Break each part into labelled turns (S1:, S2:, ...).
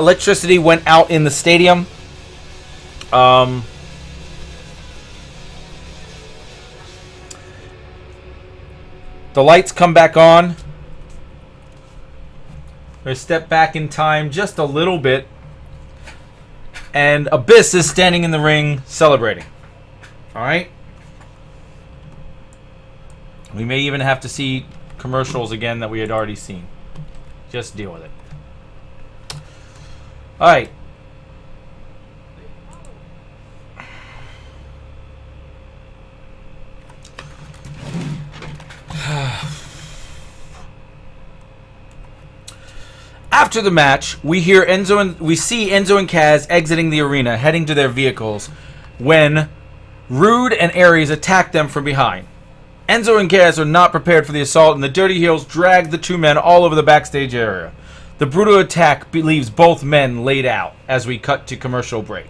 S1: electricity went out in the stadium. The lights come back on. I step back in time just a little bit. And Abyss is standing in the ring celebrating. Alright? We may even have to see commercials again that we had already seen. Just deal with it. Alright. After the match, we see Enzo and Kaz exiting the arena, heading to their vehicles, when Rude and Aries attack them from behind. Enzo and Kaz are not prepared for the assault, and the Dirty Heels drag the two men all over the backstage area. The brutal attack leaves both men laid out as we cut to commercial break.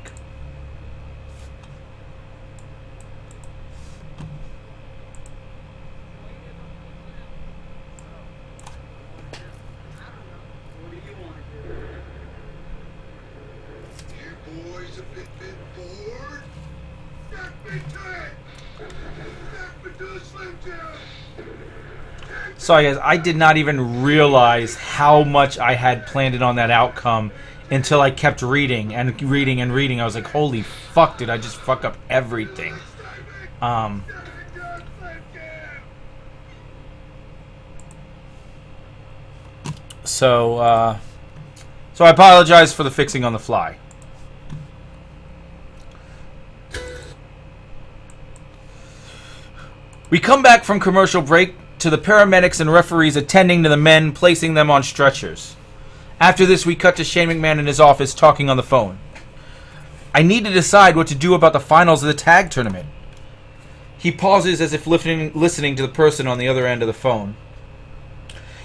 S1: Sorry guys, I did not even realize how much I had planned it on that outcome until I kept reading and reading and reading. I was like, holy fuck, did I just fuck up everything? So I apologize for the fixing on the fly. We come back from commercial break to the paramedics and referees attending to the men, placing them on stretchers. After this, we cut to Shane McMahon in his office talking on the phone. I need to decide what to do about the finals of the tag tournament. He pauses as if listening to the person on the other end of the phone.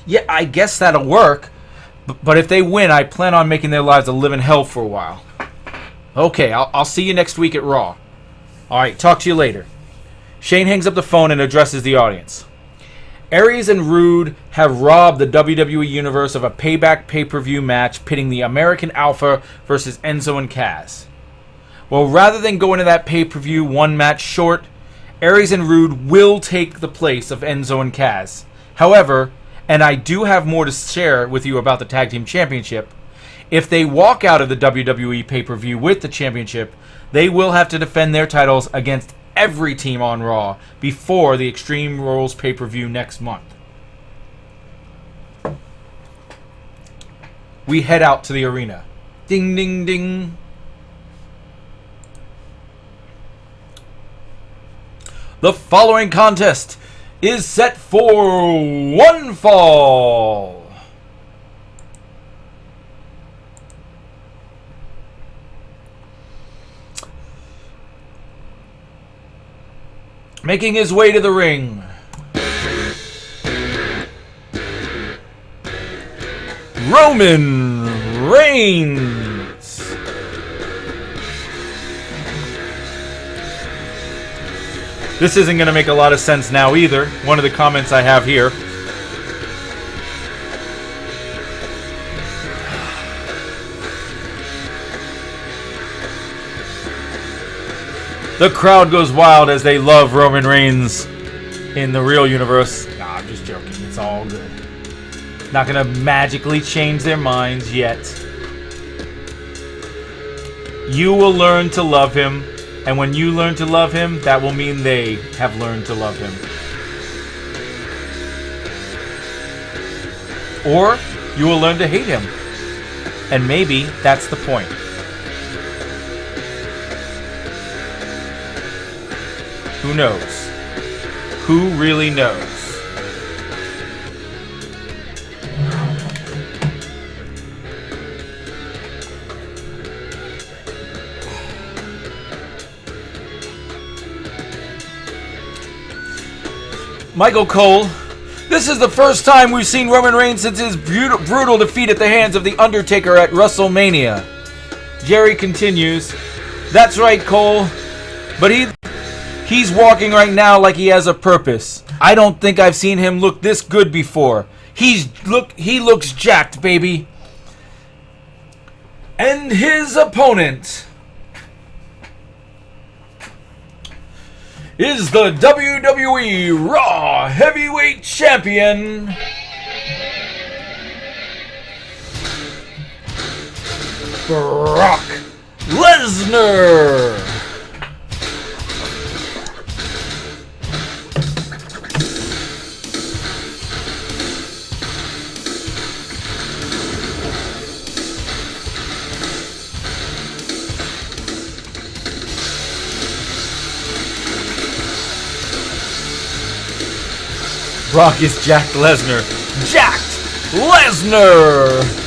S1: Yeah, I guess that'll work, but if they win, I plan on making their lives a living hell for a while. Okay, I'll see you next week at Raw. Alright, talk to you later. Shane hangs up the phone and addresses the audience. Aries and Rude have robbed the WWE Universe of a payback pay-per-view match pitting the American Alpha versus Enzo and Kaz. Well, rather than go into that pay-per-view one match short, Aries and Rude will take the place of Enzo and Kaz. However, and I do have more to share with you about the Tag Team Championship, if they walk out of the WWE pay-per-view with the championship, they will have to defend their titles against every team on Raw before the Extreme Rules pay-per-view next month. We head out to the arena. Ding, ding, ding. The following contest is set for one fall. Making his way to the ring, Roman Reigns. This isn't going to make a lot of sense now either. One of the comments I have here. The crowd goes wild as they love Roman Reigns in the real universe. Nah, I'm just joking. It's all good. Not going to magically change their minds yet. You will learn to love him. And when you learn to love him, that will mean they have learned to love him. Or you will learn to hate him. And maybe that's the point. Who knows? Who really knows? Michael Cole. This is the first time we've seen Roman Reigns since his brutal defeat at the hands of The Undertaker at WrestleMania. Jerry continues. That's right, Cole. But he's walking right now like he has a purpose. I don't think I've seen him look this good before. He looks jacked, baby. And his opponent is the WWE Raw Heavyweight Champion, Brock Lesnar. Brock is Jack Lesnar. Jacked Lesnar!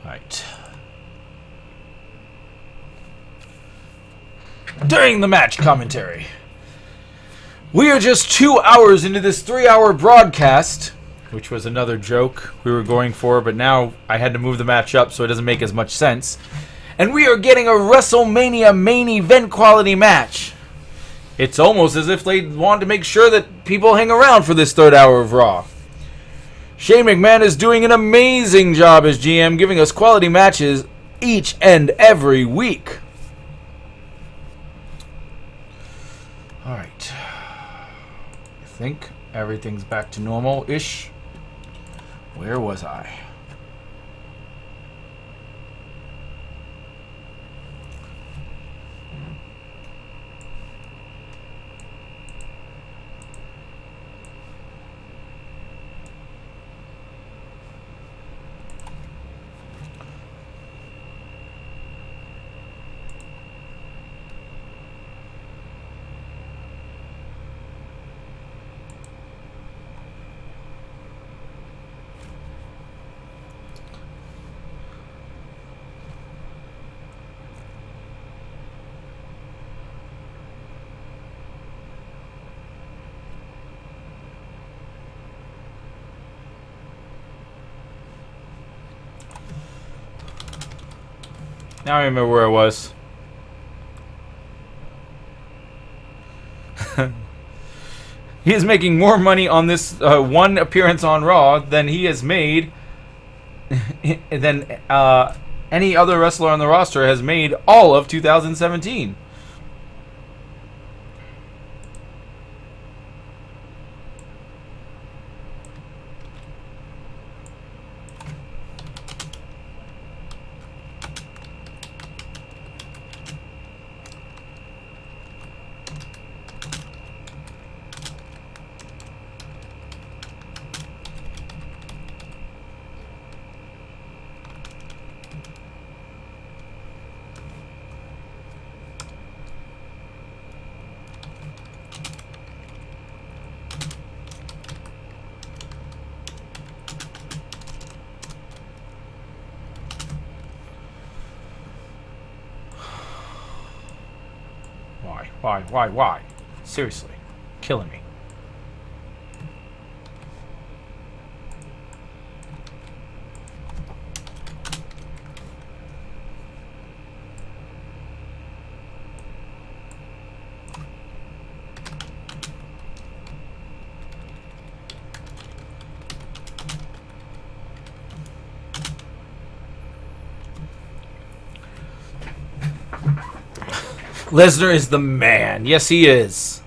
S1: Right. During the match commentary, we are just 2 hours into this 3-hour broadcast, which was another joke we were going for, but now I had to move the match up so it doesn't make as much sense. And we are getting a WrestleMania main event quality match. It's almost as if they want to make sure that people hang around for this 3rd hour of Raw. Shane McMahon is doing an amazing job as GM, giving us quality matches each and every week. Alright. I think everything's back to normal-ish. Where was I? Now I remember where I was. He is making more money on this one appearance on Raw than he has made than any other wrestler on the roster has made all of 2017. Why? Seriously. Killing me. Lesnar is the man. Yes, he is.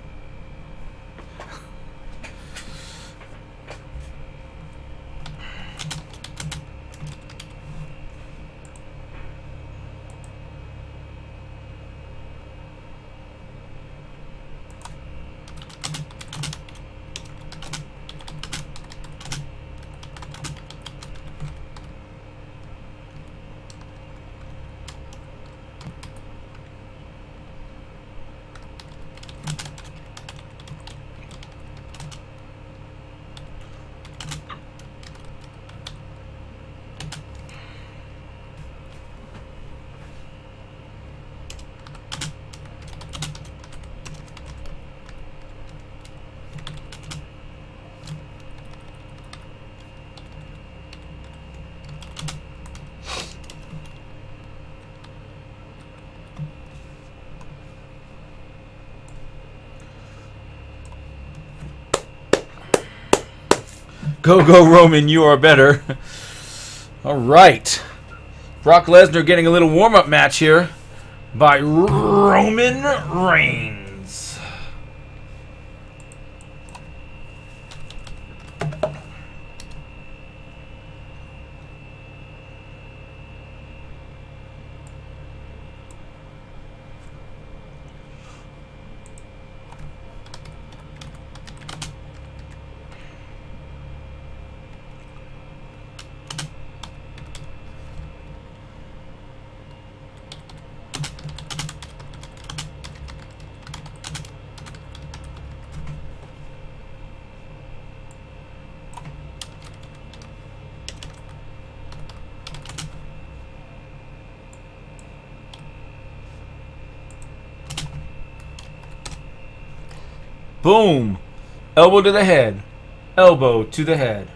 S1: Go, Roman, you are better. All right. Brock Lesnar getting a little warm-up match here by Roman Reigns. Boom. Elbow to the head. Elbow to the head.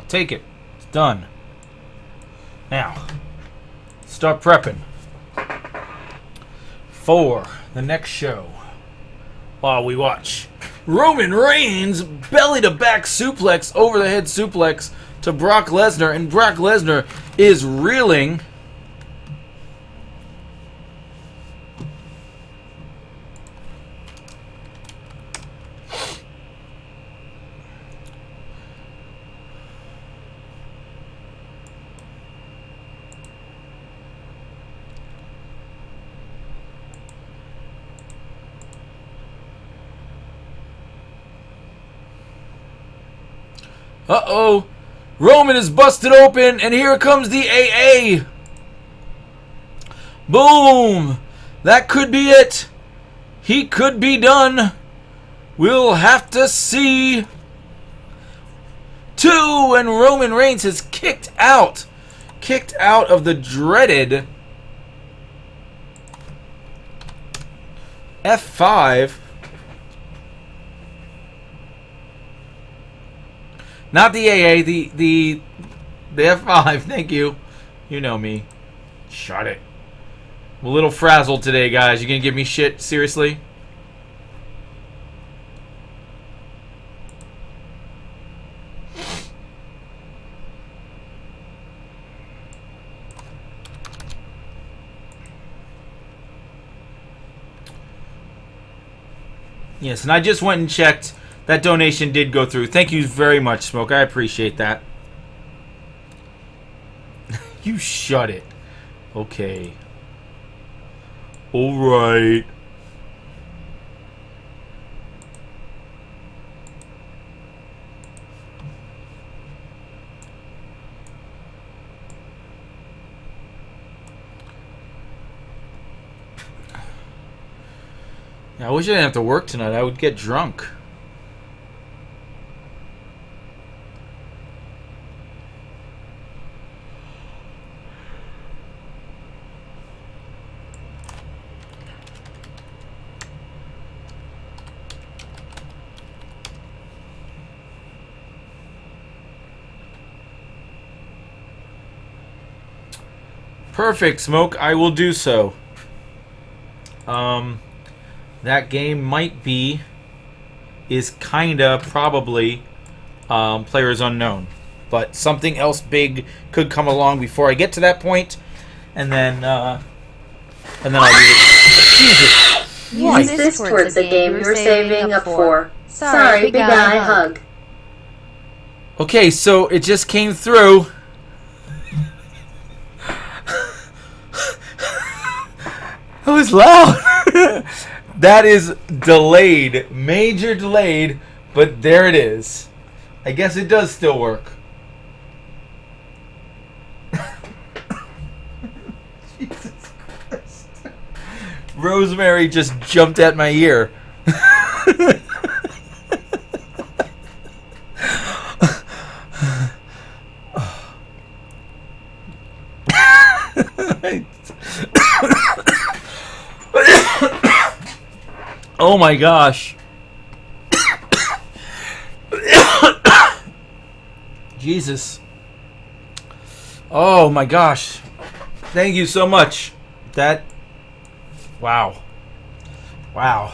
S1: Take it. It's done. Now, start prepping for the next show while we watch Roman Reigns belly to back suplex, over the head suplex to Brock Lesnar, and Brock Lesnar is reeling. Uh-oh. Roman is busted open, and here comes the AA. Boom. That could be it. He could be done. We'll have to see. 2, and Roman Reigns is kicked out. Kicked out of the dreaded F5. Not the AA, the F5. Thank you. You know me. Shut it. I'm a little frazzled today, guys. You gonna give me shit? Seriously? Yes, and I just went and checked. That donation did go through. Thank you very much, Smoke. I appreciate that. You shut it. Okay. All right. I wish I didn't have to work tonight. I would get drunk. Perfect, Smoke. I will do so. That game might be is kinda probably Players Unknown. But something else big could come along before I get to that point, and then I'll leave it. Jesus!
S2: Use this towards the game you're saving up for. Sorry, big guy, hug.
S1: Okay, so it just came through. That was loud. That is delayed, major delayed, but there it is. I guess it does still work. Jesus Christ. Rosemary just jumped at my ear. Oh my gosh. Jesus. Oh my gosh. Thank you so much. Wow. Wow.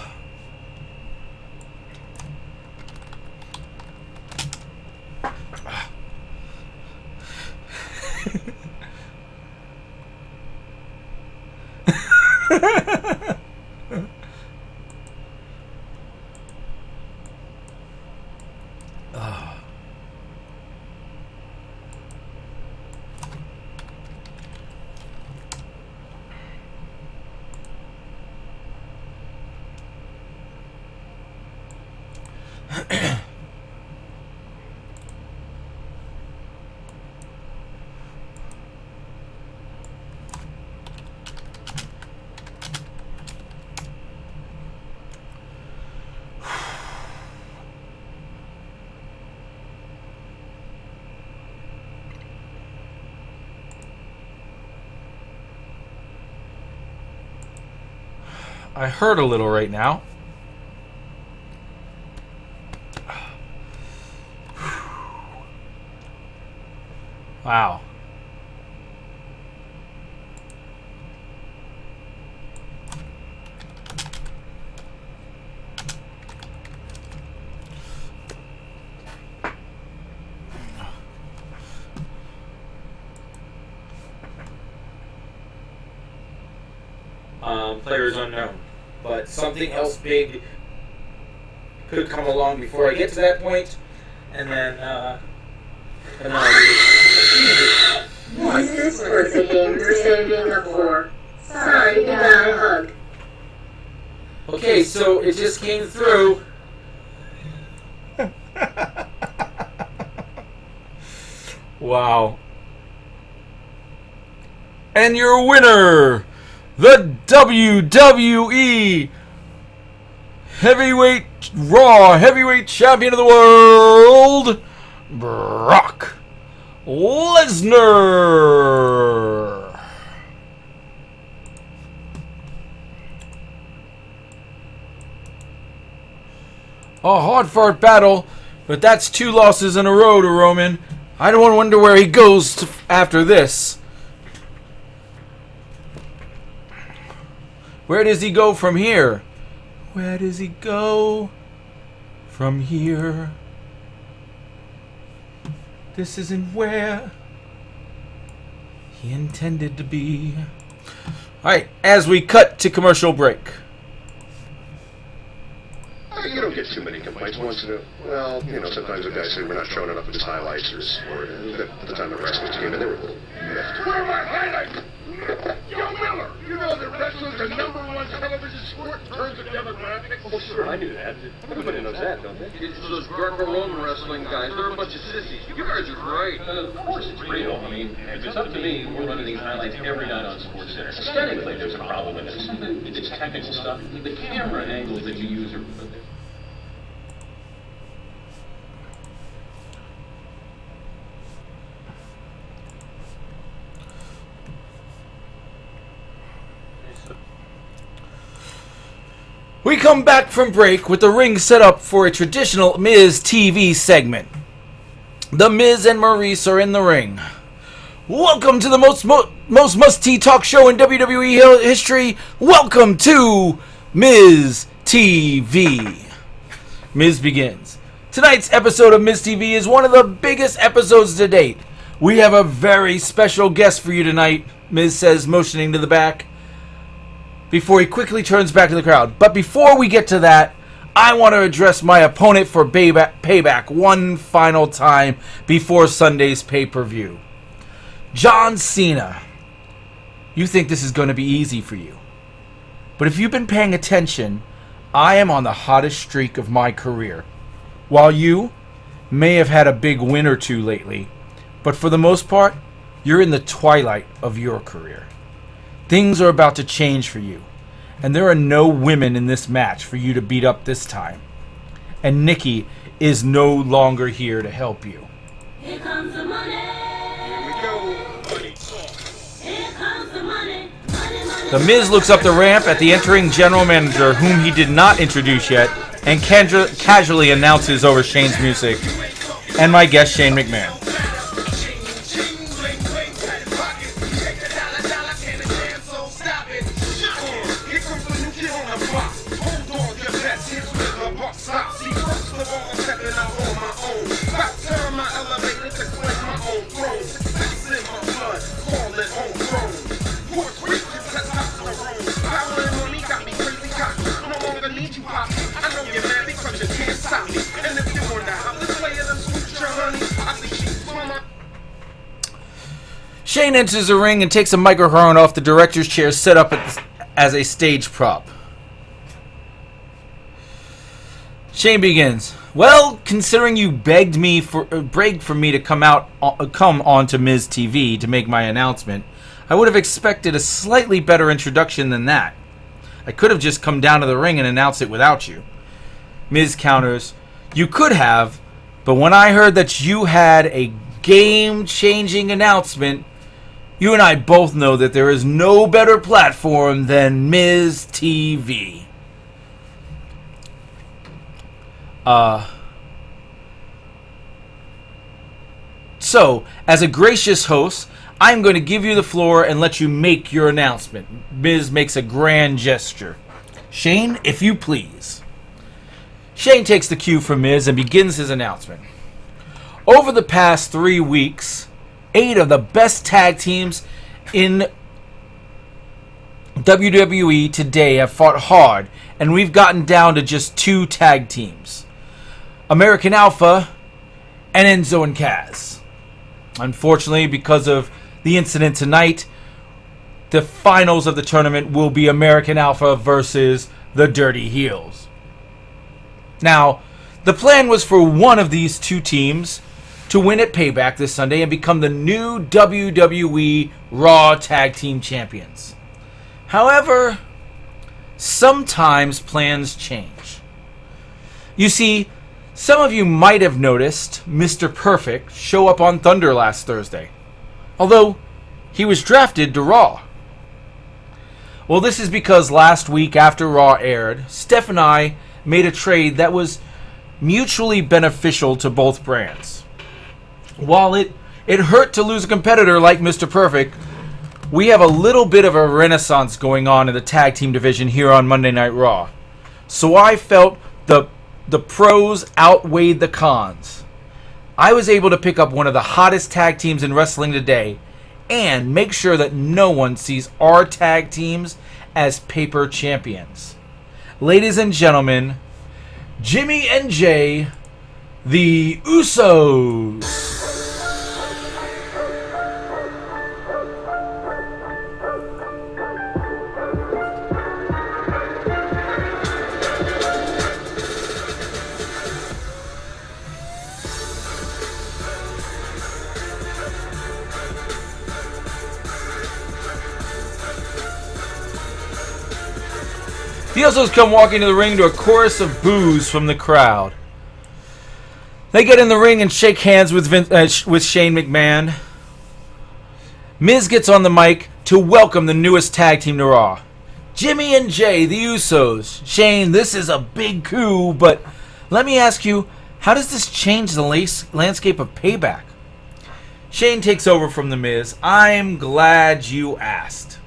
S1: I hurt a little right now. Wow. Players Unknown. But something else big could come along before I get to that point, and then
S2: Use this towards the game you're saving up for. Sorry, big guy, hug.
S1: Okay, so it just came through. Wow. And your winner, the WWE Raw Heavyweight Champion of the World, Brock Lesnar. A hard-fought battle, but that's 2 losses in a row to Roman. I don't wonder where he goes after this. Where does he go from here? Where does he go from here? This isn't where he intended to be. Alright, as we cut to commercial break.
S3: You don't get too many complaints once in a well, sometimes the guys say we're not showing enough of his highlights or at the time the wrestlers came in, they were a little miffed.
S4: Where are my highlights? Young Miller, you know that wrestling's the #1 television sport in terms of demographics?
S3: Oh, sure, I knew that. Everybody knows that, don't they?
S4: It's those Greco-Roman wrestling guys. They're a bunch of sissies. You guys are great.
S5: Of course it's real. I mean, if it's up to me, we're running these highlights every night on SportsCenter. Aesthetically, there's a problem with it. It's technical stuff. The camera angles that you use are...
S1: We come back from break with the ring set up for a traditional Miz TV segment. The Miz and Maurice are in the ring. Welcome to the most must-see talk show in WWE history. Welcome to Miz TV. Miz begins. Tonight's episode of Miz TV is one of the biggest episodes to date. We have a very special guest for you tonight, Miz says, motioning to the back, before he quickly turns back to the crowd. But before we get to that, I want to address my opponent for payback one final time before Sunday's pay-per-view. John Cena. You think this is going to be easy for you. But if you've been paying attention, I am on the hottest streak of my career. While you may have had a big win or two lately, but for the most part, you're in the twilight of your career. Things are about to change for you, and there are no women in this match for you to beat up this time. And Nikki is no longer here to help you.
S2: Here comes the money.
S4: Here we go, buddy.
S2: Here comes the money.
S1: The Miz looks up the ramp at the entering general manager, whom he did not introduce yet, and casually announces over Shane's music, and my guest, Shane McMahon. Shane enters the ring and takes a microphone off the director's chair set up as a stage prop. Shane begins. Well, considering you begged for me to come on to Miz TV to make my announcement, I would have expected a slightly better introduction than that. I could have just come down to the ring and announced it without you. Miz counters, you could have, but when I heard that you had a game-changing announcement, you and I both know that there is no better platform than Miz TV. So, as a gracious host, I'm going to give you the floor and let you make your announcement. Miz makes a grand gesture. Shane, if you please. Shane takes the cue from Miz and begins his announcement. Over the past 3 weeks, 8 of the best tag teams in WWE today have fought hard, and we've gotten down to just 2 tag teams. American Alpha and Enzo and Kaz. Unfortunately, because of the incident tonight, the finals of the tournament will be American Alpha versus the Dirty Heels. Now, the plan was for one of these 2 teams to win at Payback this Sunday and become the new WWE Raw Tag Team Champions. However, sometimes plans change. You see, some of you might have noticed Mr. Perfect show up on Thunder last Thursday, although he was drafted to Raw. Well, this is because last week after Raw aired, Steph and I made a trade that was mutually beneficial to both brands. While it hurt to lose a competitor like Mr. Perfect, we have a little bit of a renaissance going on in the tag team division here on Monday Night Raw. So I felt the pros outweighed the cons. I was able to pick up one of the hottest tag teams in wrestling today and make sure that no one sees our tag teams as paper champions. Ladies and gentlemen, Jimmy and Jay, the Usos. The Usos come walking to the ring to a chorus of boos from the crowd. They get in the ring and shake hands with Shane McMahon. Miz gets on the mic to welcome the newest tag team to Raw. Jimmy and Jay, the Usos. Shane, this is a big coup, but let me ask you, how does this change the landscape of Payback? Shane takes over from the Miz. I'm glad you asked.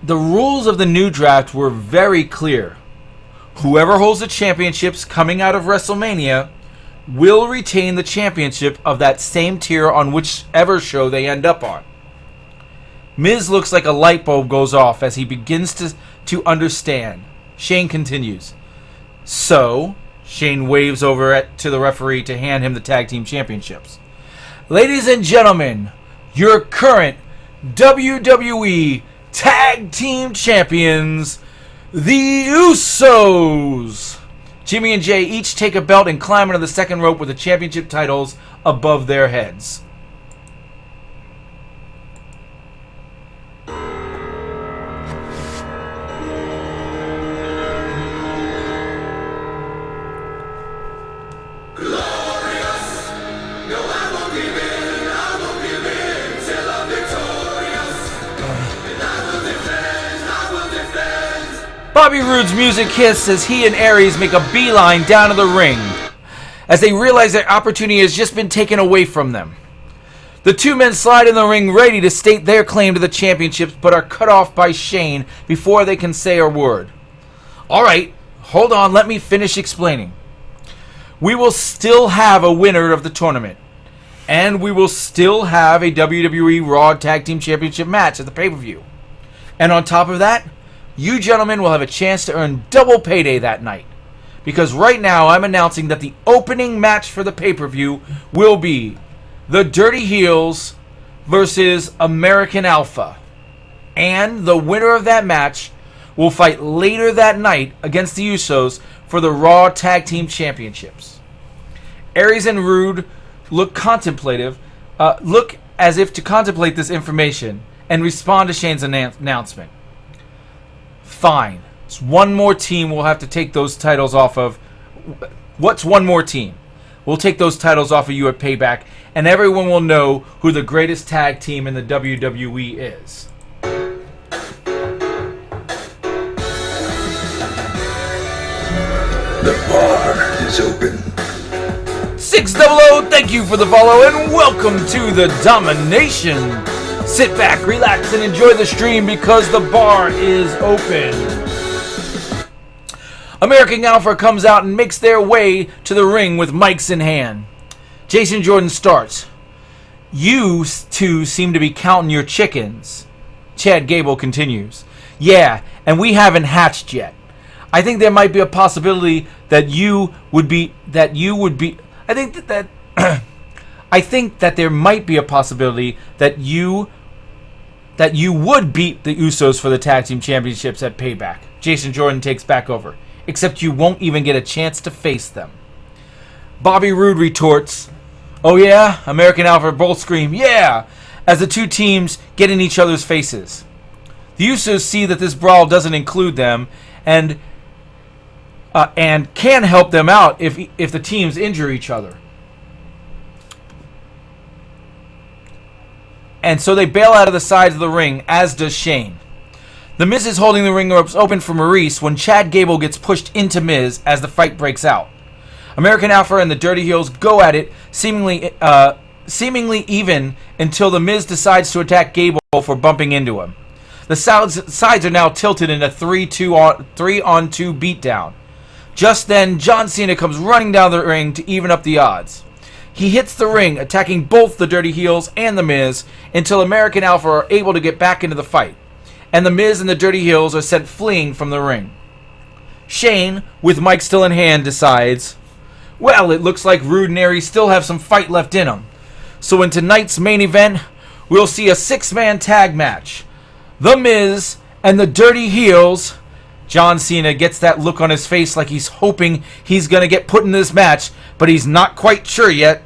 S1: The rules of the new draft were very clear. Whoever holds the championships coming out of WrestleMania will retain the championship of that same tier on whichever show they end up on. Miz looks like a light bulb goes off as he begins to understand. Shane continues. So, Shane waves over to the referee to hand him the tag team championships. Ladies and gentlemen, your current WWE Tag Team Champions, the Usos. Jimmy and Jay each take a belt and climb onto the second rope with the championship titles above their heads. Bobby Roode's music hits as he and Aries make a beeline down to the ring, as they realize their opportunity has just been taken away from them. The two men slide in the ring ready to state their claim to the championships, but are cut off by Shane before they can say a word. Alright, hold on, let me finish explaining. We will still have a winner of the tournament, and we will still have a WWE Raw Tag Team Championship match at the pay-per-view. And on top of that, you gentlemen will have a chance to earn double payday that night. Because right now I'm announcing that the opening match for the pay-per-view will be the Dirty Heels versus American Alpha. And the winner of that match will fight later that night against the Usos for the Raw Tag Team Championships. Aries and Rude look as if to contemplate this information and respond to Shane's announcement. Fine. It's one more team we'll have to take those titles off of. What's one more team? We'll take those titles off of you at Payback, and everyone will know who the greatest tag team in the WWE is.
S6: The bar is open.
S1: 600, thank you for the follow, and welcome to the Domination. Sit back, relax, and enjoy the stream because the bar is open. American Alpha comes out and makes their way to the ring with mics in hand. Jason Jordan starts. You two seem to be counting your chickens. Chad Gable continues. Yeah, and we haven't hatched yet. I think there might be a possibility that I think that there might be a possibility that you would beat the Usos for the tag team championships at Payback. Jason Jordan takes back over. Except you won't even get a chance to face them. Bobby Roode retorts, oh yeah? American Alpha both scream, yeah! As the two teams get in each other's faces. The Usos see that this brawl doesn't include them and can help them out if the teams injure each other. And so they bail out of the sides of the ring, as does Shane. The Miz is holding the ring ropes open for Maurice when Chad Gable gets pushed into Miz as the fight breaks out. American Alpha and the Dirty Heels go at it, seemingly even until the Miz decides to attack Gable for bumping into him. The sides are now tilted in a 3-on-2 beatdown. Just then, John Cena comes running down the ring to even up the odds. He hits the ring, attacking both the Dirty Heels and the Miz until American Alpha are able to get back into the fight, and the Miz and the Dirty Heels are sent fleeing from the ring. Shane, with Mike still in hand, decides, well, it looks like Rude and Aries still have some fight left in them. So in tonight's main event, we'll see a 6-man tag match. The Miz and the Dirty Heels. John Cena gets that look on his face like he's hoping he's going to get put in this match, but he's not quite sure yet.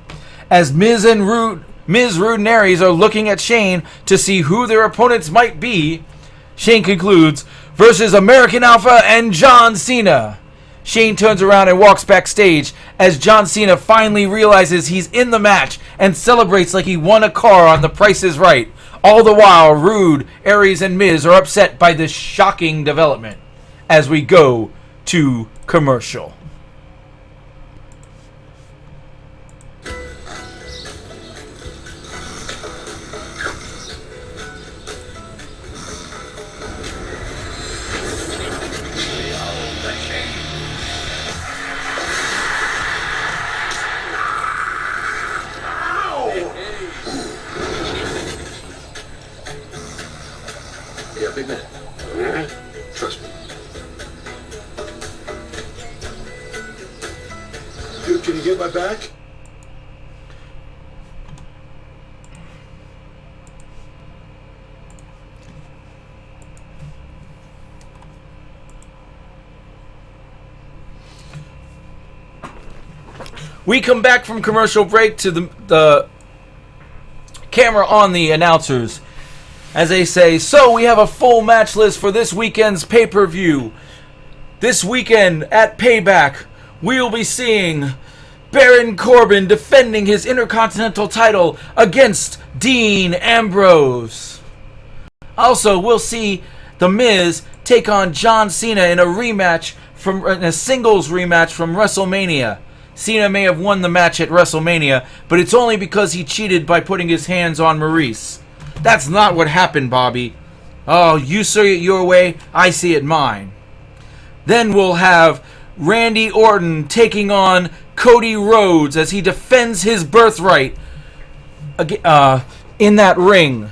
S1: As Miz, Rude, and Aries are looking at Shane to see who their opponents might be, Shane concludes, versus American Alpha and John Cena. Shane turns around and walks backstage as John Cena finally realizes he's in the match and celebrates like he won a car on The Price is Right. All the while, Rude, Aries, and Miz are upset by this shocking development. As we go to commercial.
S6: get my back?
S1: We come back from commercial break to the camera on the announcers as they say, so we have a full match list for this weekend's pay-per-view. This weekend at Payback, we will be seeing Baron Corbin defending his Intercontinental title against Dean Ambrose. Also, we'll see The Miz take on John Cena in a singles rematch from WrestleMania. Cena may have won the match at WrestleMania, but it's only because he cheated by putting his hands on Maurice. That's not what happened, Bobby. Oh, you see it your way, I see it mine. Then we'll have Randy Orton taking on Cody Rhodes as he defends his birthright in that ring.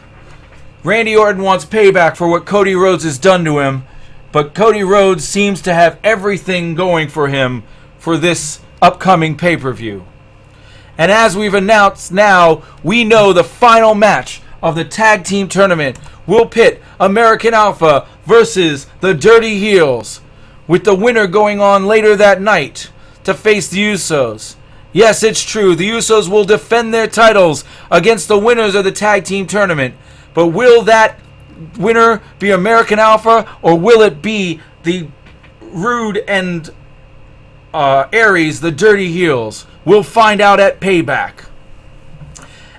S1: Randy Orton wants payback for what Cody Rhodes has done to him, but Cody Rhodes seems to have everything going for him for this upcoming pay-per-view. And as we've announced now, we know the final match of the tag team tournament will pit American Alpha versus the Dirty Heels, with the winner going on later that night to face the Usos. Yes, it's true, the Usos will defend their titles against the winners of the tag team tournament, but will that winner be American Alpha, or will it be the Rude and Aries, the Dirty Heels? We'll find out at Payback.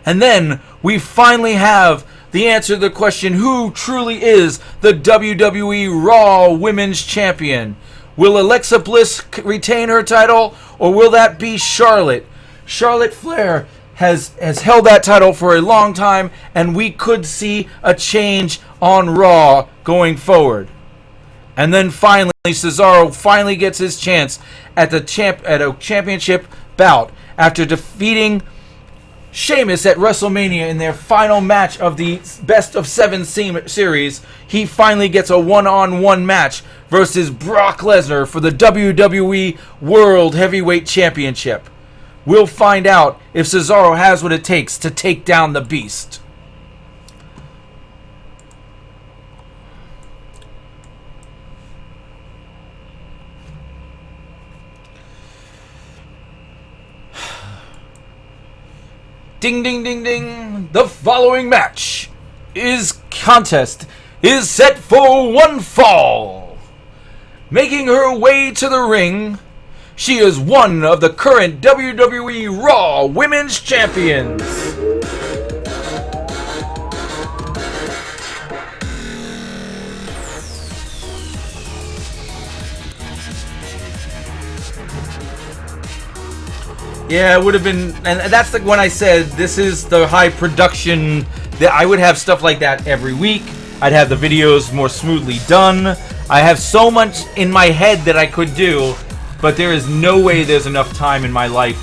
S1: And then we finally have the answer to the question, who truly is the WWE Raw Women's Champion? Will Alexa Bliss retain her title, or will that be Charlotte? Charlotte Flair has held that title for a long time, and we could see a change on Raw going forward. And then finally, Cesaro finally gets his chance at a championship bout after defeating Sheamus at WrestleMania in their final match of the Best of 7 series. He finally gets a one-on-one match versus Brock Lesnar for the WWE World Heavyweight Championship. We'll find out if Cesaro has what it takes to take down the Beast. Ding, ding, ding, ding. The following contest is set for one fall. Making her way to the ring, she is one of the current WWE Raw Women's Champions. Yeah, it would have been, and that's when I said this is the high production, that I would have stuff like that every week. I'd have the videos more smoothly done. I have so much in my head that I could do, but there is no way there's enough time in my life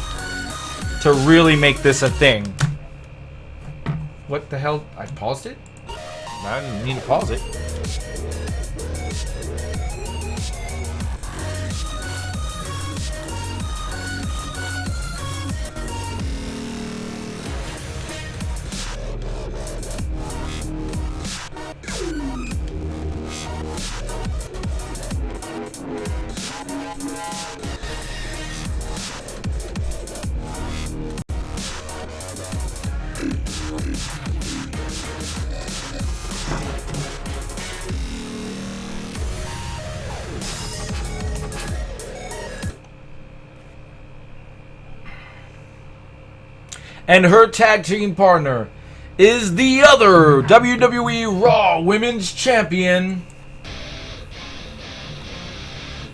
S1: to really make this a thing. What the hell? I paused it? I didn't need to pause it. And her tag team partner is the other WWE Raw Women's Champion,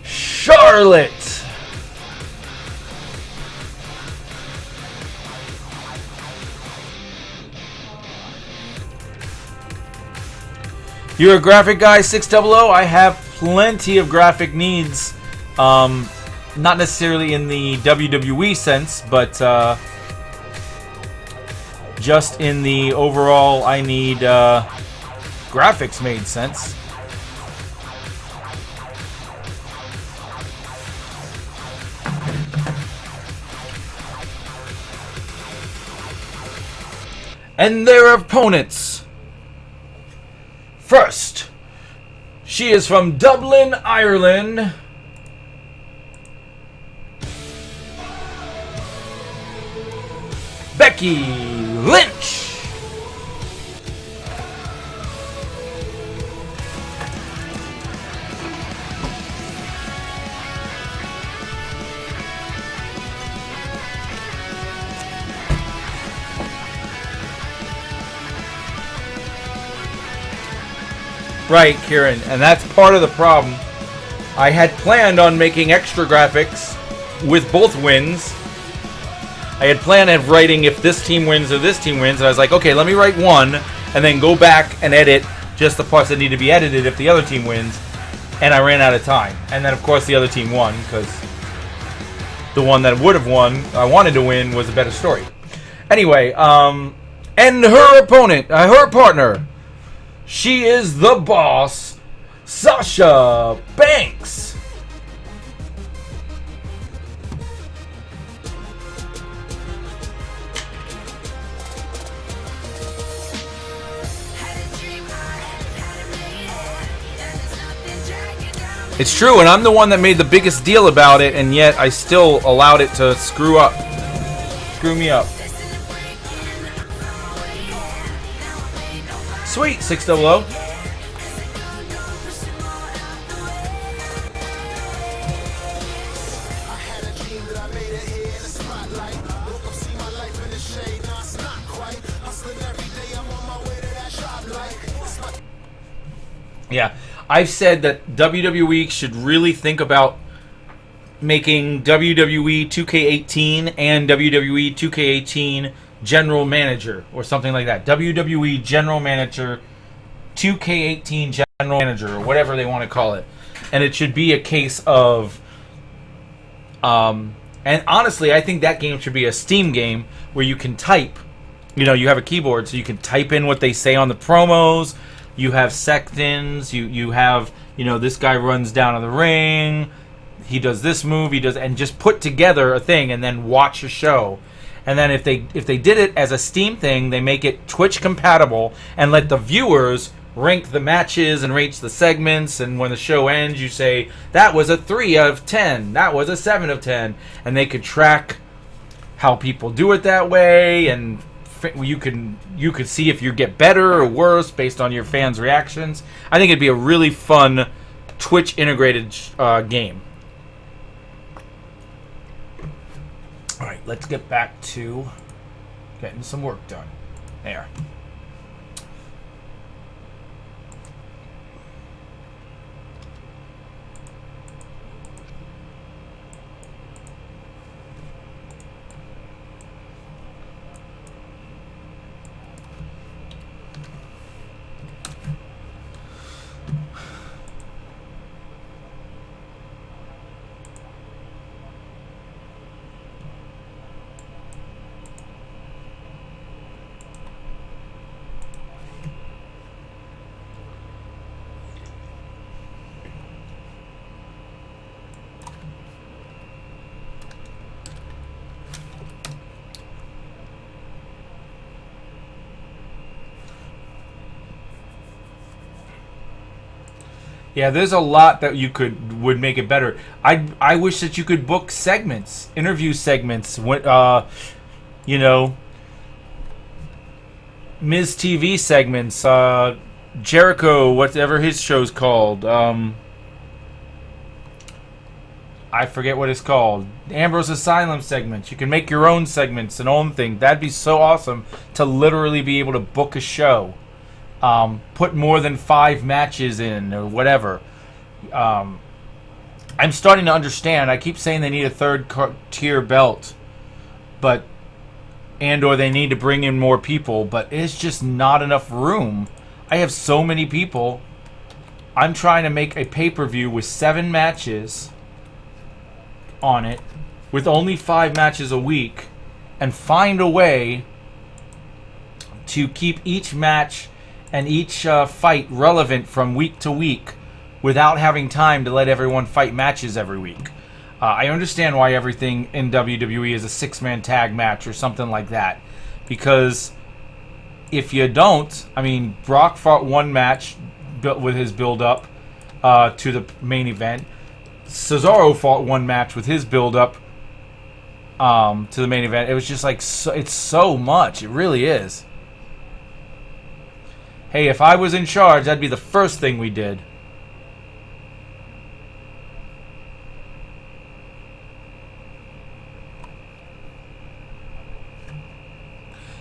S1: Charlotte. You're a graphic guy, 600. I have plenty of graphic needs. Not necessarily in the WWE sense, but just in the overall, I need graphics made sense. and their opponents. First, she is from Dublin, Ireland. Becky Lynch. Right, Kieran, and that's part of the problem. I had planned on making extra graphics with both wins. I had planned on writing if this team wins or this team wins, and I was like, okay, let me write one, and then go back and edit just the parts that need to be edited if the other team wins, and I ran out of time. And then, of course, the other team won, because the one that would have won, I wanted to win, was a better story. Anyway, and her opponent, her partner, she is the boss, Sasha Banks. It's true, and I'm the one that made the biggest deal about it, and yet I still allowed it to screw me up. Sweet, 600. Yeah, I've said that WWE should really think about making WWE 2K18 and WWE 2K18 General Manager or something like that. WWE General Manager 2K18 General Manager or whatever they want to call it. And it should be a case of and honestly, I think that game should be a Steam game where you can type. You know, you have a keyboard so you can type in what they say on the promos. You have sections, you have, you know, this guy runs down to the ring, he does this move, he does, and just put together a thing and then watch a show. And then if they did it as a Steam thing, they make it Twitch compatible and let the viewers rank the matches and rate the segments, and when the show ends you say, that was a 3 out of 10, that was a 7 of 10, and they could track how people do it that way, and you could see if you get better or worse based on your fans' reactions. I think it'd be a really fun Twitch integrated game. All right, let's get back to getting some work done. There. Yeah, there's a lot that you would make it better. I wish that you could book segments, interview segments. You know, Miz TV segments. Jericho, whatever his show's called. I forget what it's called. Ambrose Asylum segments. You can make your own segments and own thing. That'd be so awesome to literally be able to book a show. Put more than 5 matches in or whatever. I'm starting to understand. I keep saying they need a third tier belt, or they need to bring in more people, but it's just not enough room. I have so many people. I'm trying to make a pay-per-view with 7 matches on it, with only 5 matches a week, and find a way to keep each match and each fight relevant from week to week without having time to let everyone fight matches every week. I understand why everything in WWE is a 6-man tag match or something like that, because if you don't, I mean, Brock fought one match with his build-up to the main event. Cesaro fought one match with his build-up to the main event. It was just like, it's so much. It really is. Hey, if I was in charge, that'd be the first thing we did.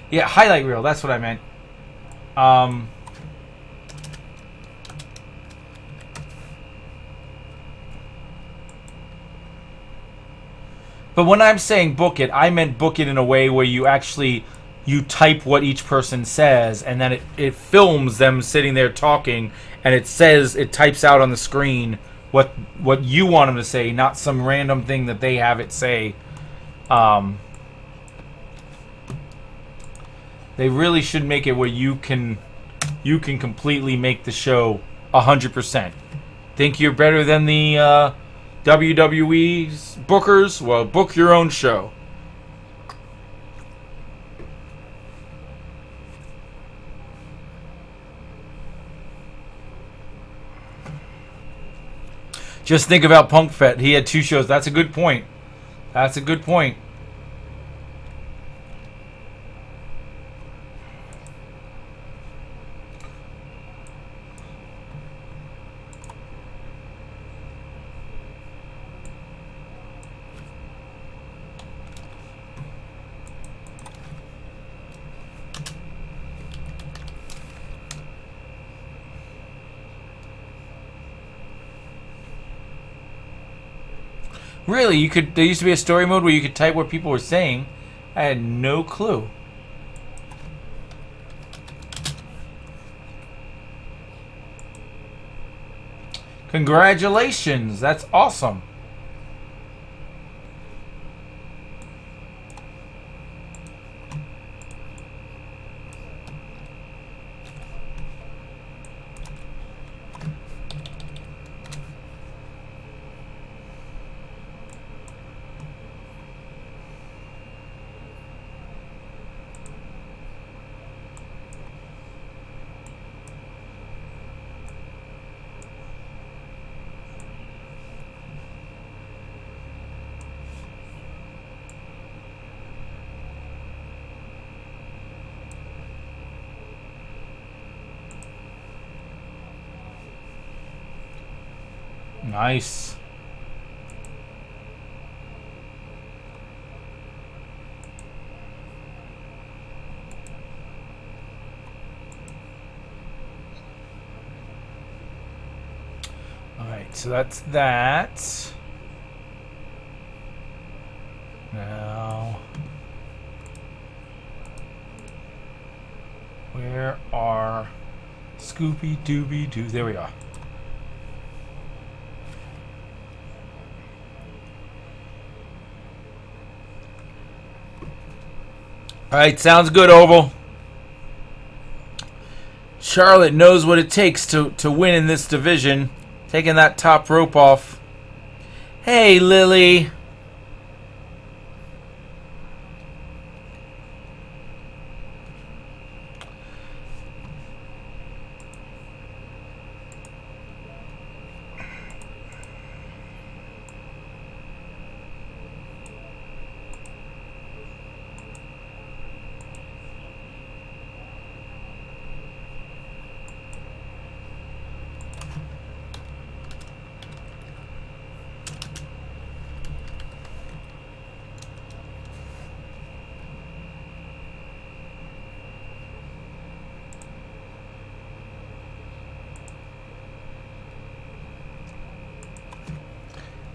S1: Yeah, highlight reel. That's what I meant. But when I'm saying book it, I meant book it in a way where you actually you type what each person says, and then it films them sitting there talking, and it types out on the screen what you want them to say, not some random thing that they have it say. They really should make it where you can completely make the show 100%. Think you're better than the WWE's bookers? Well, book your own show. Just think about Punk Fett. He had 2 shows. That's a good point. That's a good point. Really, there used to be a story mode where you could type what people were saying. I had no clue. Congratulations, that's awesome. Nice. Alright, so that's that. Now, where are Scooby-Dooby-Doo? There we are. Alright, sounds good, Oval. Charlotte knows what it takes to win in this division. Taking that top rope off. Hey, Lily.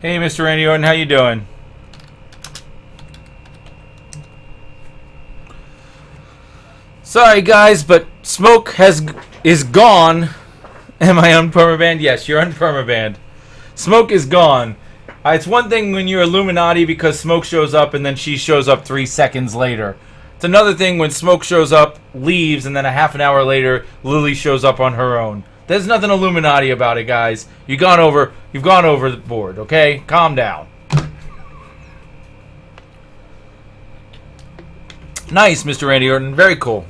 S1: Hey, Mr. Randy Orton, how you doing? Sorry, guys, but Smoke is gone. Am I unpermabanned? Yes, you're unpermabanned. Smoke is gone. It's one thing when you're Illuminati because Smoke shows up and then she shows up 3 seconds later. It's another thing when Smoke shows up, leaves, and then a half an hour later, Lily shows up on her own. There's nothing Illuminati about it, guys. You've gone over the board, okay? Calm down. Nice, Mr. Randy Orton. Very cool.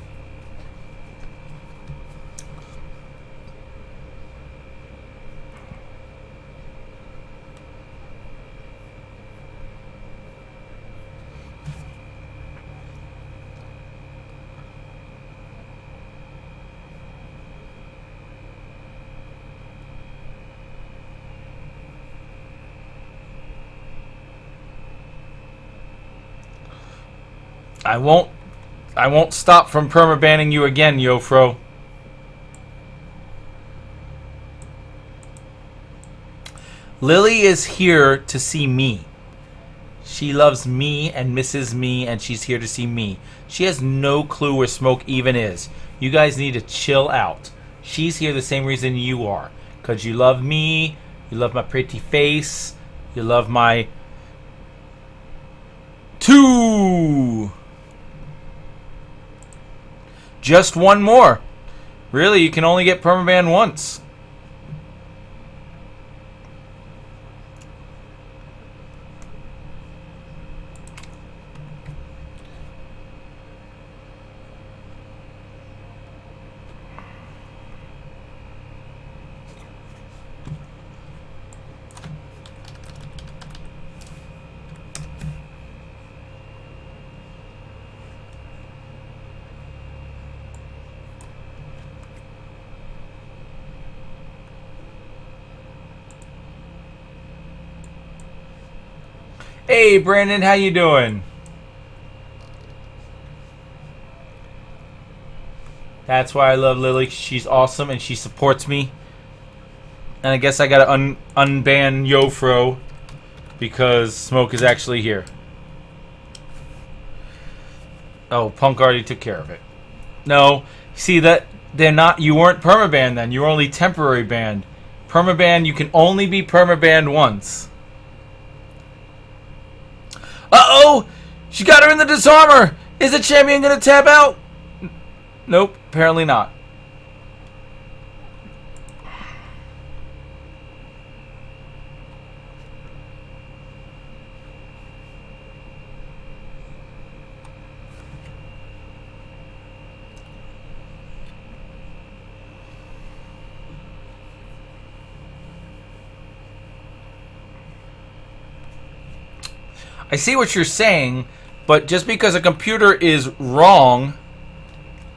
S1: I won't stop from permabanning you again, Yofro. Lily is here to see me. She loves me and misses me, and she's here to see me. She has no clue where Smoke even is. You guys need to chill out. She's here the same reason you are. Because you love me, you love my pretty face, you love my... 2! Just one more. Really, you can only get permaban once. Hey Brandon, how you doing? That's why I love Lily. She's awesome and she supports me. And I guess I gotta unban Yofro because Smoke is actually here. Oh, Punk already took care of it. No, see that they're not. You weren't permabanned then. You were only temporary banned. Permaban, you can only be permabanned once. Uh-oh! She got her in the disarmor! Is the champion gonna tap out? Nope, apparently not. I see what you're saying, but just because a computer is wrong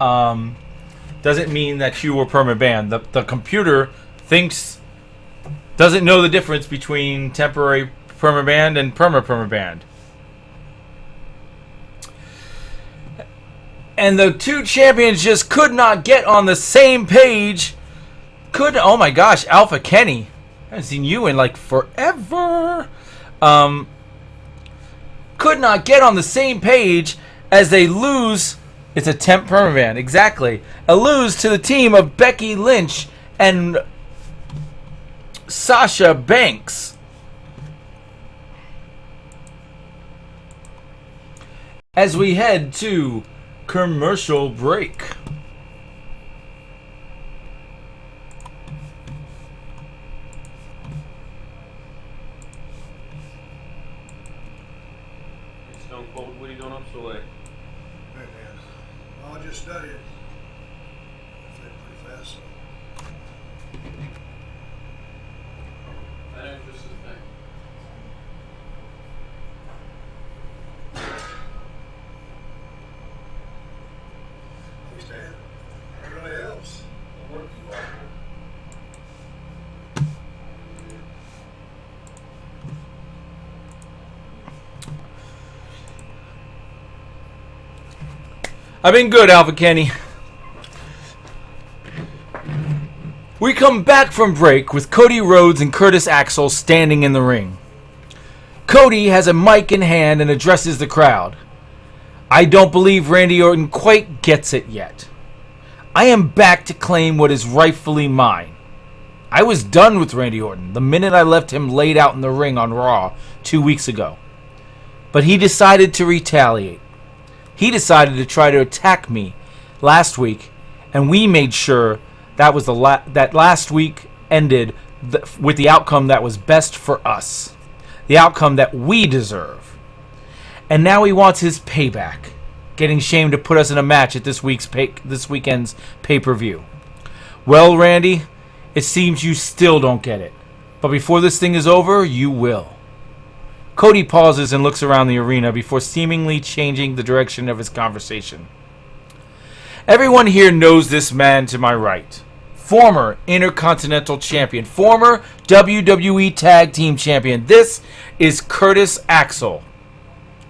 S1: doesn't mean that you were permabanned. The computer doesn't know the difference between temporary permabanned and permabanned. And the two champions just could not get on the same page. Oh my gosh, Alpha Kenny. I haven't seen you in like forever. Could not get on the same page as they lose. It's a temp permaban, exactly. A lose to the team of Becky Lynch and Sasha Banks. As we head to commercial break.
S5: What are you doing up so late?
S7: Hey man, I'll just study it. I think pretty fast. So.
S5: That interests the thing.
S7: Thanks, Dan. It really helps.
S5: The work you are.
S1: I've been good, Alpha Kenny. We come back from break with Cody Rhodes and Curtis Axel standing in the ring. Cody has a mic in hand and addresses the crowd. I don't believe Randy Orton quite gets it yet. I am back to claim what is rightfully mine. I was done with Randy Orton the minute I left him laid out in the ring on Raw 2 weeks ago. But he decided to retaliate. He decided to try to attack me last week, and we made sure that was that last week ended with the outcome that was best for us, the outcome that we deserve. And now he wants his payback, getting shamed to put us in a match at this weekend's pay-per-view. Well, Randy, it seems you still don't get it, but before this thing is over, you will. Cody pauses and looks around the arena before seemingly changing the direction of his conversation. Everyone here knows this man to my right. Former Intercontinental Champion. Former WWE Tag Team Champion. This is Curtis Axel.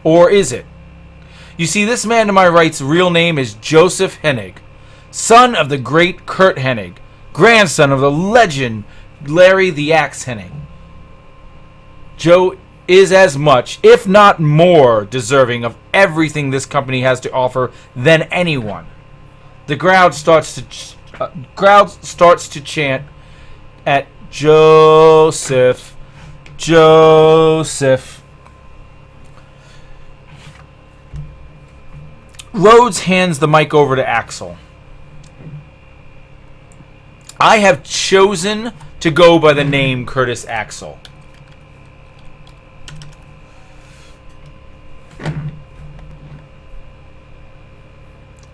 S1: Or is it? You see, this man to my right's real name is Joseph Hennig, son of the great Kurt Hennig, grandson of the legend Larry the Axe Hennig. Joe is as much, if not more, deserving of everything this company has to offer than anyone. The crowd starts to chant at Joseph, Joseph. Rhodes hands the mic over to Axel. I have chosen to go by the name Curtis Axel.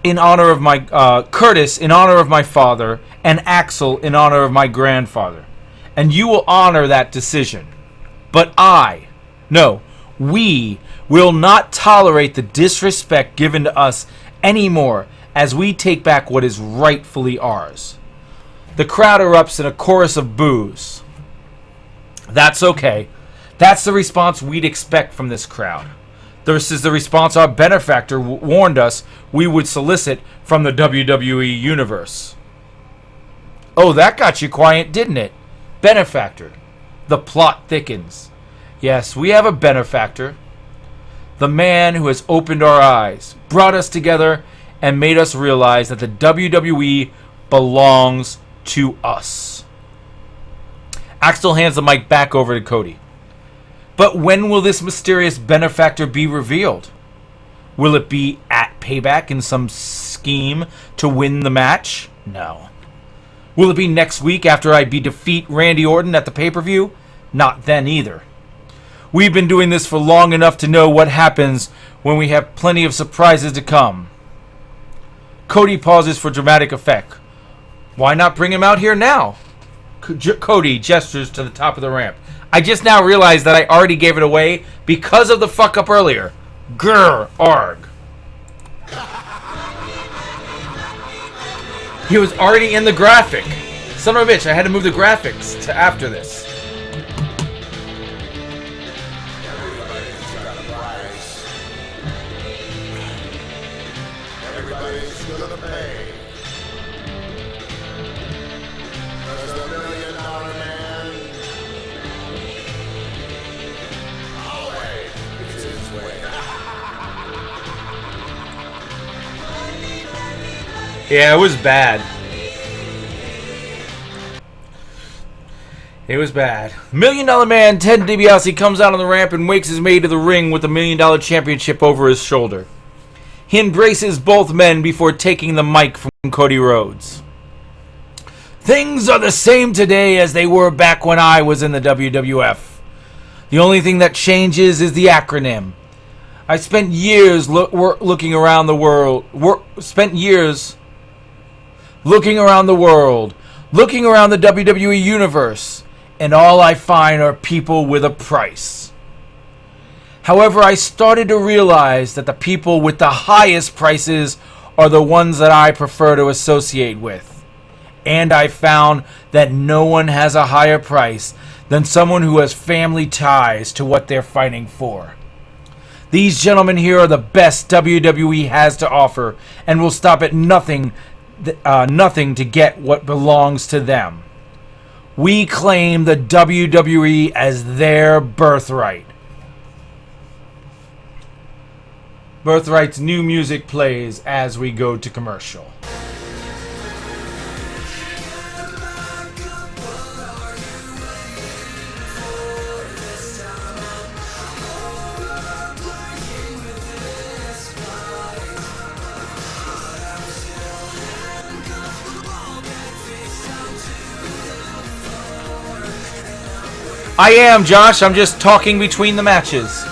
S1: In honor of my Curtis, in honor of my father, and Axel in honor of my grandfather. And you will honor that decision. But we will not tolerate the disrespect given to us anymore as we take back what is rightfully ours. The crowd erupts in a chorus of boos. That's okay. That's the response we'd expect from this crowd. This is the response our benefactor warned us we would solicit from the WWE Universe. Oh, that got you quiet, didn't it? Benefactor. The plot thickens. Yes, we have a benefactor. The man who has opened our eyes, brought us together, and made us realize that the WWE belongs to us. Axel hands the mic back over to Cody. But when will this mysterious benefactor be revealed? Will it be at Payback in some scheme to win the match? No. Will it be next week after I defeat Randy Orton at the pay-per-view? Not then either. We've been doing this for long enough to know what happens when we have plenty of surprises to come. Cody pauses for dramatic effect. Why not bring him out here now? Cody gestures to the top of the ramp. I just now realized that I already gave it away because of the fuck up earlier. Grr, arg. He was already in the graphic. Son of a bitch, I had to move the graphics to after this.
S4: Everybody's gonna pay. There's the $1 million man. Always, it's his way.
S1: Yeah, it was bad. It was bad. $1 Million Man Ted DiBiase comes out on the ramp and wakes his way to the ring with the $1 Million Championship over his shoulder. He embraces both men before taking the mic from Cody Rhodes. Things are the same today as they were back when I was in the WWF. The only thing that changes is the acronym. I spent years looking around the world, looking around the WWE Universe, and all I find are people with a price. However, I started to realize that the people with the highest prices are the ones that I prefer to associate with. And I found that no one has a higher price than someone who has family ties to what they're fighting for. These gentlemen here are the best WWE has to offer and will stop at nothing to get what belongs to them. We claim the WWE as their birthright. Birthright's new music plays as we go to commercial. I am, Josh. I'm just talking between the matches.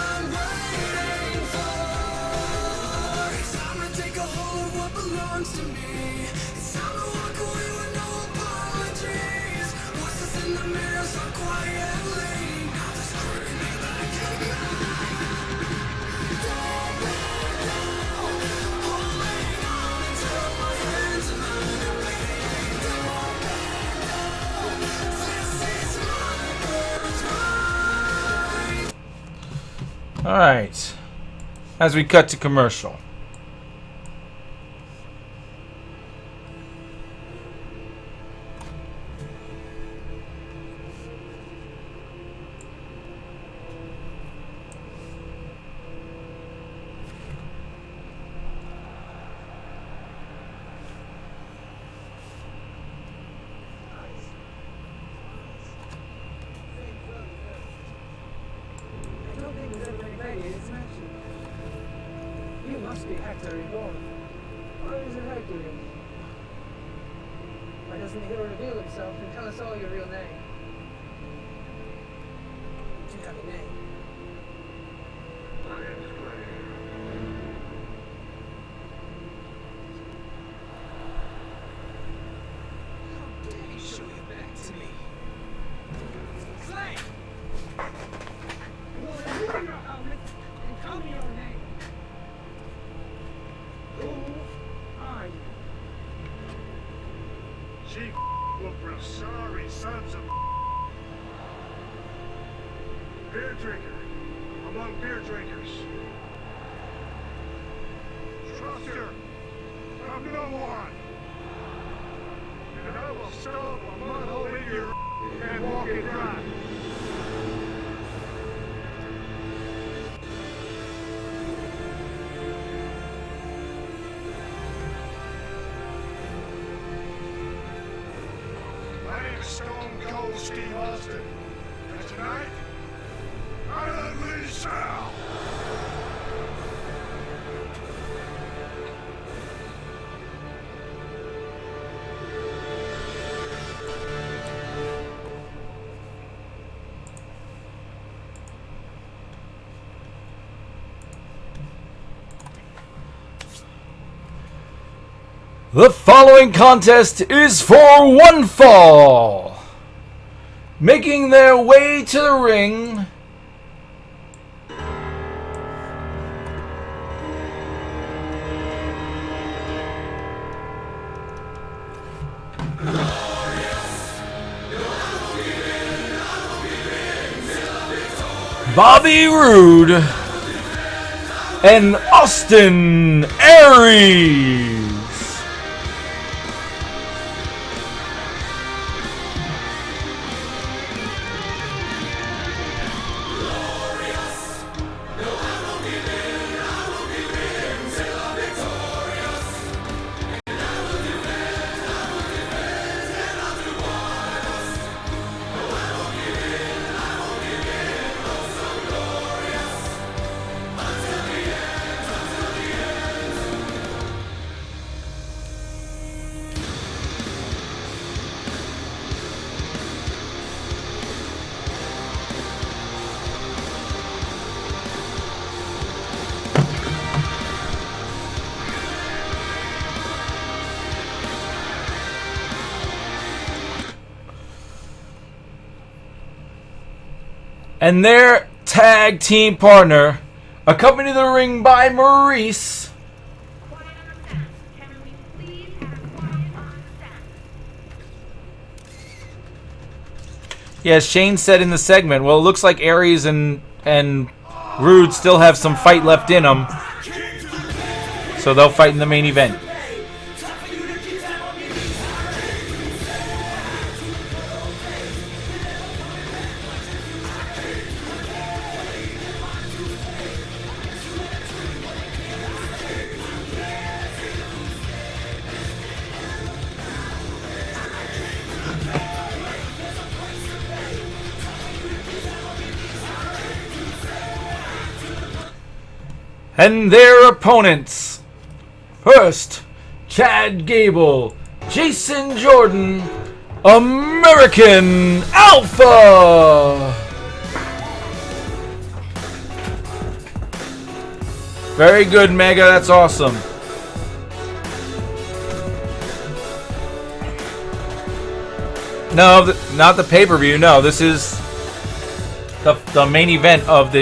S1: as we cut to commercial.
S8: Why doesn't he reveal himself and tell us all your real name? You do have a name.
S4: My name is Clay.
S8: How dare you show your back to me? Slay! Well, remove your helmet and tell me your name. Who are you?
S4: Chief Whoopers, sorry sons of beer drinker among beer drinkers. Truster of no one. And I will stop a mud hole in your and walk it dry. My name is Stone Cold Steve Austin. And tonight, I unleash Sal.
S1: The following contest is for one fall. Making their way to the ring, Bobby Roode and Austin Aries. And their tag team partner, accompanied to the ring by Maurice.
S9: Quiet on the set. Can we please have quiet on the set?
S1: Yes, Shane said in the segment, well, it looks like Aries and Rude still have some fight left in them. So they'll fight in the main event. And their opponents. First, Chad Gable, Jason Jordan, American Alpha. Very good, Mega. That's awesome. No, not the pay-per-view. No, this is the main event of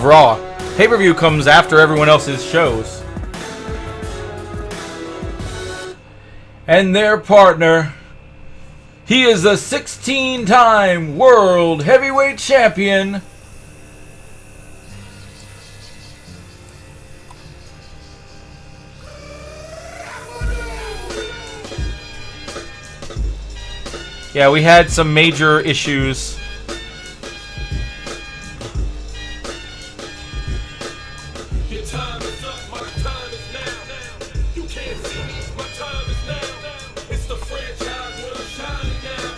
S1: Raw. Pay-per-view comes after everyone else's shows. And their partner, he is a 16-time World Heavyweight Champion, Yeah, we had some major issues.
S10: Your time is up, my time is now. You can't see me, my time is now. It's the franchise where I'm shining now.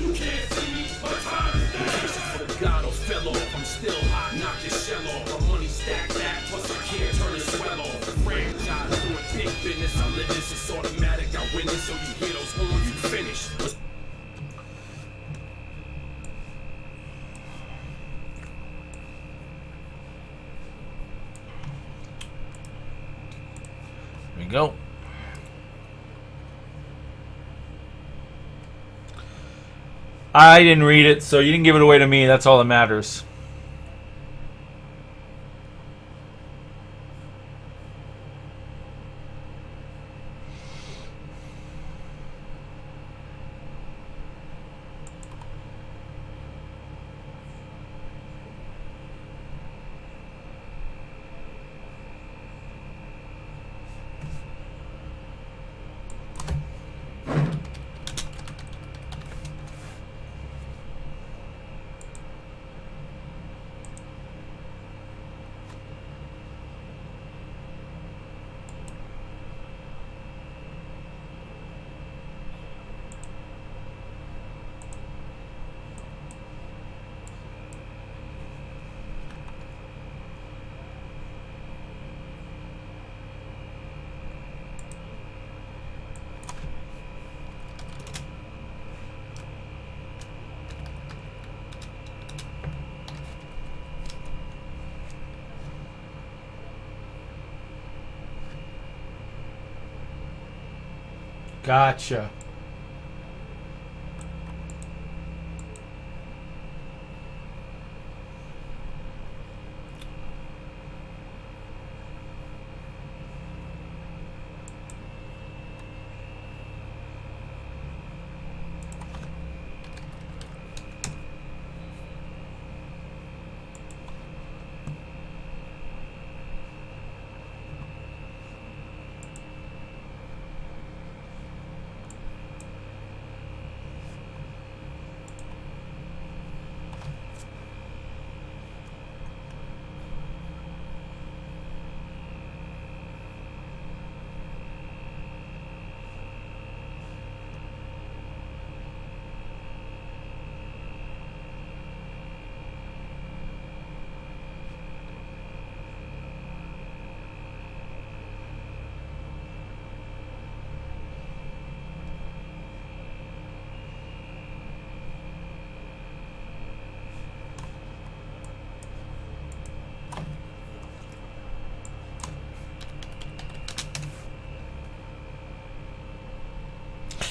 S10: You can't see me, my time is now. The God fell off, I'm still hot, knock your shell off. My money stacked that, plus I can't turn the swell off. The franchise doing big business, I live this, it's automatic. I win it, so you hear those horns, you finish.
S1: There we go. I didn't read it, so you didn't give it away to me. That's all that matters. Gotcha.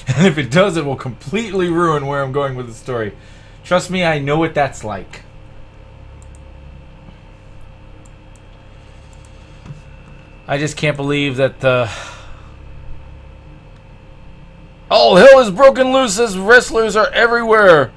S1: And if it does, it will completely ruin where I'm going with the story. Trust me, I know what that's like. I just can't believe that the... all hell is broken loose as wrestlers are everywhere.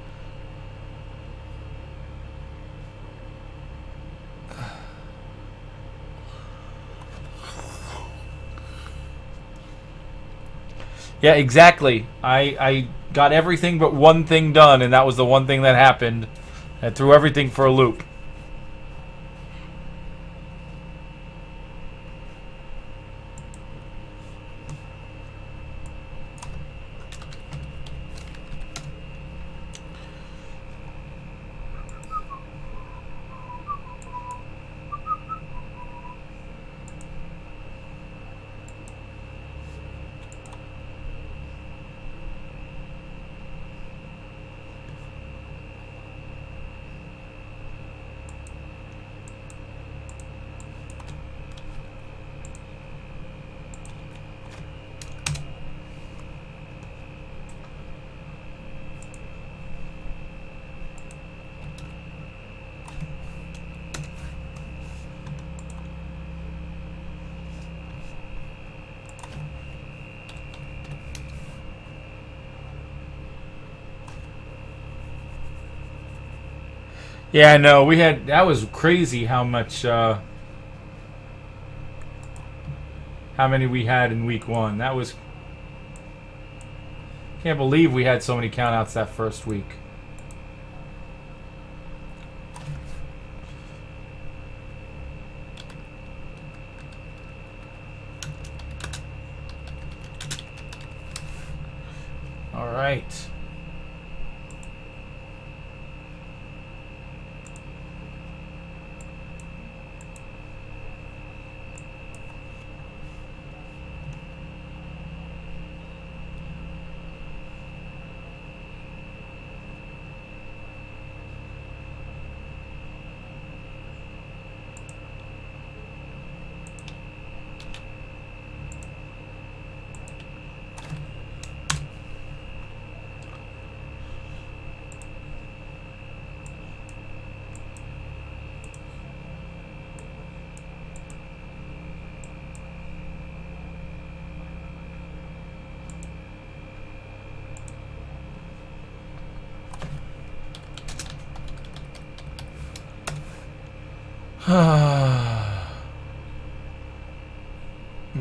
S1: Yeah, exactly. I got everything but one thing done, and that was the one thing that happened. That threw everything for a loop. Yeah, no, we had... that was crazy how much... how many we had in week one. That was... Can't believe we had so many countouts that first week. All right.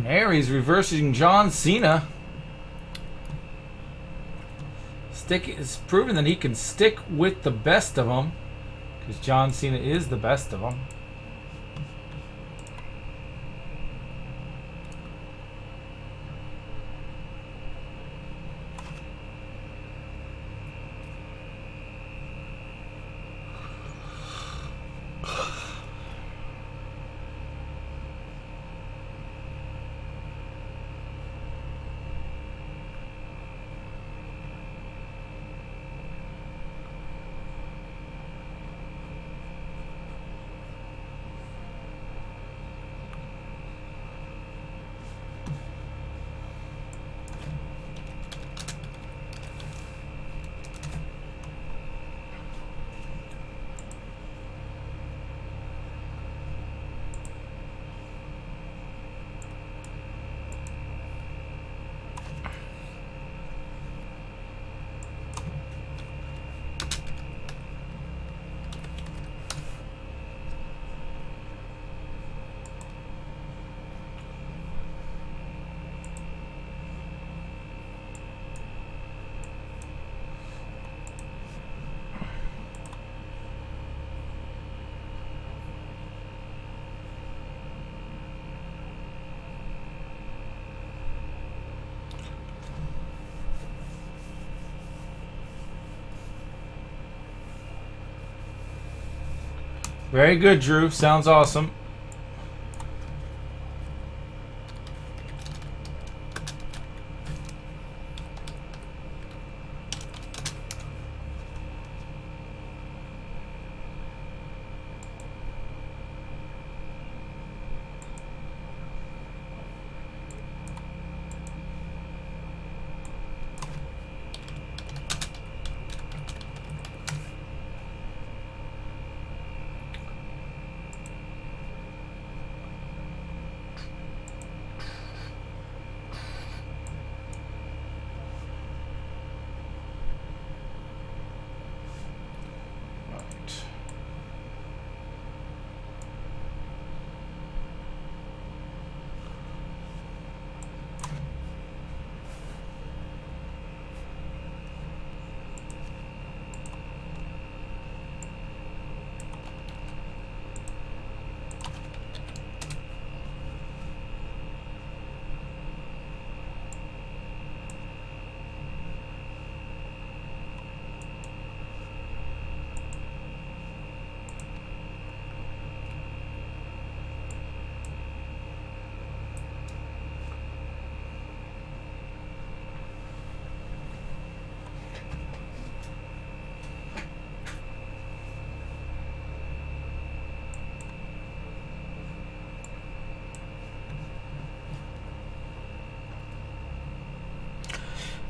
S1: Aries reversing John Cena. Stick is proven that he can stick with the best of them, because John Cena is the best of them. Very good, Drew. Sounds awesome.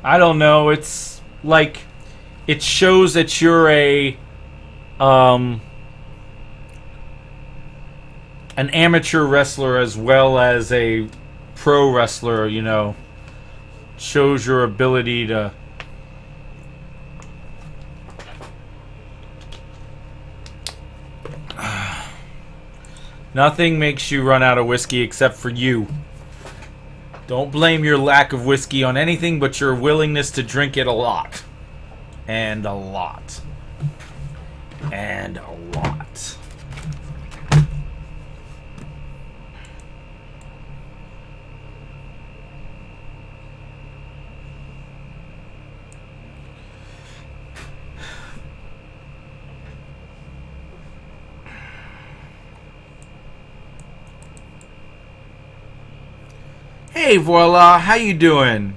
S1: I don't know. It's like it shows that you're an amateur wrestler as well as a pro wrestler, you know. Shows your ability to nothing makes you run out of whiskey except for you. Don't blame your lack of whiskey on anything but your willingness to drink it a lot. And a lot. And a lot. Hey, voila, how you doing?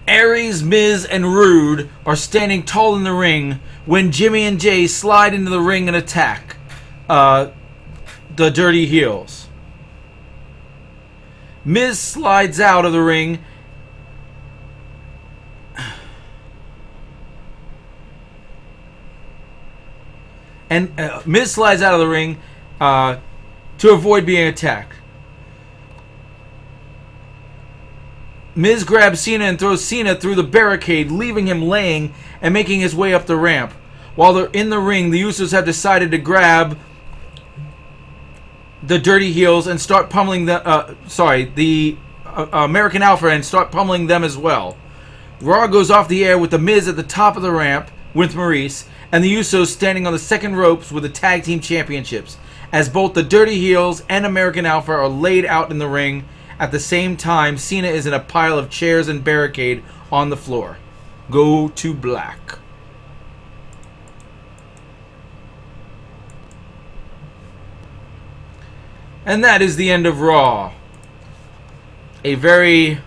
S1: Aries, Miz, and Rude are standing tall in the ring when Jimmy and Jay slide into the ring and attack the Dirty Heels. Miz slides out of the ring and Miz slides out of the ring to avoid being attacked. Miz grabs Cena and throws Cena through the barricade, leaving him laying and making his way up the ramp. While they're in the ring, the Usos have decided to grab the Dirty Heels and start pummeling the American Alpha and start pummeling them as well. Raw goes off the air with the Miz at the top of the ramp with Maurice, and the Usos standing on the second ropes with the Tag Team Championships, as both the Dirty Heels and American Alpha are laid out in the ring. At the same time, Cena is in a pile of chairs and barricade on the floor. Go to black. And that is the end of Raw. A very